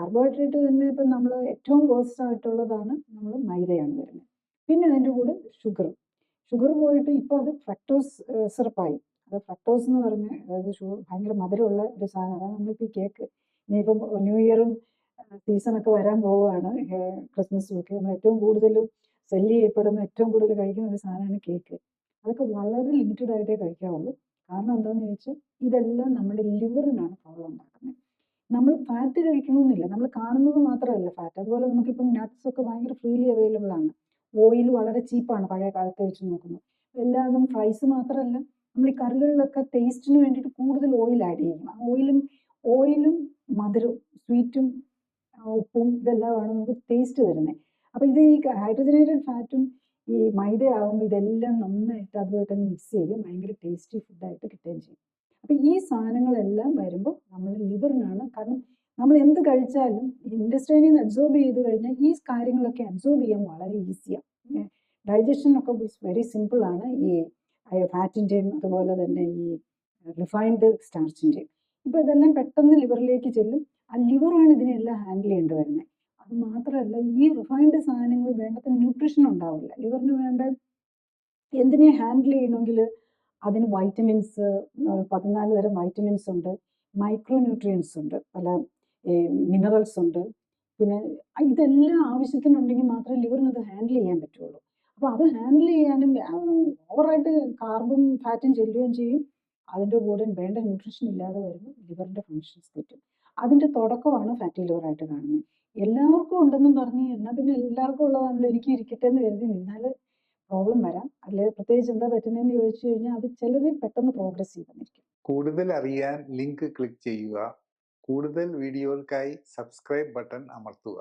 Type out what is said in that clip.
Carbohydrate തന്നെ ഇപ്പം നമ്മൾ ഏറ്റവും വേഴ്സ്റ്റ് ആയിട്ടുള്ളതാണ് നമ്മൾ മൈദയാണ് വരുന്നത്. പിന്നെ അതിൻ്റെ കൂടെ ഷുഗർ പോയിട്ട് ഇപ്പോൾ അത് ഫ്രക്ടോസ് സിറപ്പായി. അത് ഫ്രക്ടോസ് എന്ന് പറഞ്ഞ് അതായത് ഭയങ്കര മധുരമുള്ള ഒരു സാധനം. അതാണ് നമ്മളിപ്പോൾ ഈ കേക്ക് ഇനിയിപ്പം ന്യൂ ഇയറും സീസണൊക്കെ വരാൻ പോവുകയാണ്. ക്രിസ്മസും ഒക്കെ നമ്മൾ ഏറ്റവും കൂടുതൽ സെല്ല് ചെയ്യപ്പെടുന്ന ഏറ്റവും കൂടുതൽ കഴിക്കുന്ന ഒരു സാധനമാണ് കേക്ക്. അതൊക്കെ വളരെ ലിമിറ്റഡ് ആയിട്ടേ കഴിക്കാവുള്ളൂ. കാരണം എന്താണെന്ന് ചോദിച്ചാൽ ഇതെല്ലാം നമ്മുടെ ലിവറിനാണ് പ്രോബ്ലം ഉണ്ടാക്കുന്നത്. നമ്മൾ ഫാറ്റ് കഴിക്കണമെന്നില്ല, നമ്മൾ കാണുന്നത് മാത്രമല്ല ഫാറ്റ്. അതുപോലെ നമുക്കിപ്പം നട്ട്സ് ഒക്കെ ഭയങ്കര ഫ്രീലി അവൈലബിൾ ആണ്. ഓയിൽ വളരെ ചീപ്പാണ് പഴയ കാലത്തെ വെച്ച് നോക്കുമ്പോൾ. എല്ലാതും ഫ്രൈസ് മാത്രമല്ല, നമ്മൾ ഈ കറികളിലൊക്കെ ടേസ്റ്റിന് വേണ്ടിയിട്ട് കൂടുതൽ ഓയിൽ ആഡ് ചെയ്യും. ആ ഓയിലും മധുരവും സ്വീറ്റും ഉപ്പും ഇതെല്ലാമാണ് നമുക്ക് ടേസ്റ്റ് തരുന്നത്. അപ്പോൾ ഇത് ഈ ഹൈഡ്രജനേറ്റഡ് ഫാറ്റും ഈ മൈദയാകുമ്പോൾ ഇതെല്ലാം നന്നായിട്ട് അതുമായിട്ട് മിക്സ് ചെയ്യും, ഭയങ്കര ടേസ്റ്റി ഫുഡായിട്ട് കിട്ടുകയും ചെയ്യും. അപ്പം ഈ സാധനങ്ങളെല്ലാം വരുമ്പോൾ നമ്മുടെ ലിവറിനാണ്. കാരണം നമ്മൾ എന്ത് കഴിച്ചാലും ഇൻഡസ്ട്രിയിൽ നിന്ന് അബ്സോർബ് ചെയ്ത് കഴിഞ്ഞാൽ ഈ കാര്യങ്ങളൊക്കെ അബ്സോർബ് ചെയ്യാൻ വളരെ ഈസിയാണ്. ഡൈജഷനൊക്കെ വെരി സിമ്പിളാണ് ഈ ഫാറ്റിൻ്റെയും അതുപോലെ തന്നെ ഈ റിഫൈൻഡ് സ്റ്റാർച്ചിൻ്റെയും. ഇപ്പോൾ ഇതെല്ലാം പെട്ടെന്ന് ലിവറിലേക്ക് ചെല്ലും. ആ ലിവറാണ് ഇതിനെല്ലാം ഹാൻഡിൽ ചെയ്യേണ്ടി വരുന്നത്. അത് മാത്രമല്ല, ഈ റിഫൈൻഡ് സാധനങ്ങൾ വേണ്ടത്ര ന്യൂട്രീഷൻ ഉണ്ടാവില്ല. ലിവറിന് വേണ്ട എന്തിനെ ഹാൻഡിൽ ചെയ്യണമെങ്കിൽ അതിന് വൈറ്റമിൻസ്, 14 തരം വൈറ്റമിൻസ് ഉണ്ട്, മൈക്രോ ന്യൂട്രിയൻസ് ഉണ്ട്, പല മിനറൽസ് ഉണ്ട്. പിന്നെ ഇതെല്ലാം ആവശ്യത്തിനുണ്ടെങ്കിൽ മാത്രമേ ലിവറിന് അത് ഹാൻഡിൽ ചെയ്യാൻ പറ്റുള്ളൂ. അപ്പോൾ അത് ഹാൻഡിൽ ചെയ്യാനും ഓവറായിട്ട് കാർബും ഫാറ്റും ചെല്ലുകയും ചെയ്യും. അതിൻ്റെ കൂടെ വേണ്ട ന്യൂട്രീഷൻ ഇല്ലാതെ വരുമ്പോൾ ലിവറിൻ്റെ ഫങ്ഷൻസ് തെറ്റും. അതിൻ്റെ തുടക്കമാണ് ഫാറ്റി ലിവറായിട്ട് കാണുന്നത്. എല്ലാവർക്കും ഉണ്ടെന്നും പറഞ്ഞ് എന്നാൽ പിന്നെ എല്ലാവർക്കും ഉള്ളതാണല്ലോ എനിക്ക് ഇരിക്കട്ടെ എന്ന് കരുതി നിന്നാൽ പ്രോബ്ലം വരാം. അതിൽ പ്രത്യേകിച്ച് എന്താ പറ്റുന്നതെന്ന് ചോദിച്ചു കഴിഞ്ഞാൽ അത് ചിലരിൽ പെട്ടെന്ന് പ്രോഗ്രസ് ചെയ്തെന്നിരിക്കും. കൂടുതൽ അറിയാൻ ലിങ്ക് ക്ലിക്ക് ചെയ്യുക. കൂടുതൽ വീഡിയോകൾക്കായി സബ്സ്ക്രൈബ് ബട്ടൺ അമർത്തുക.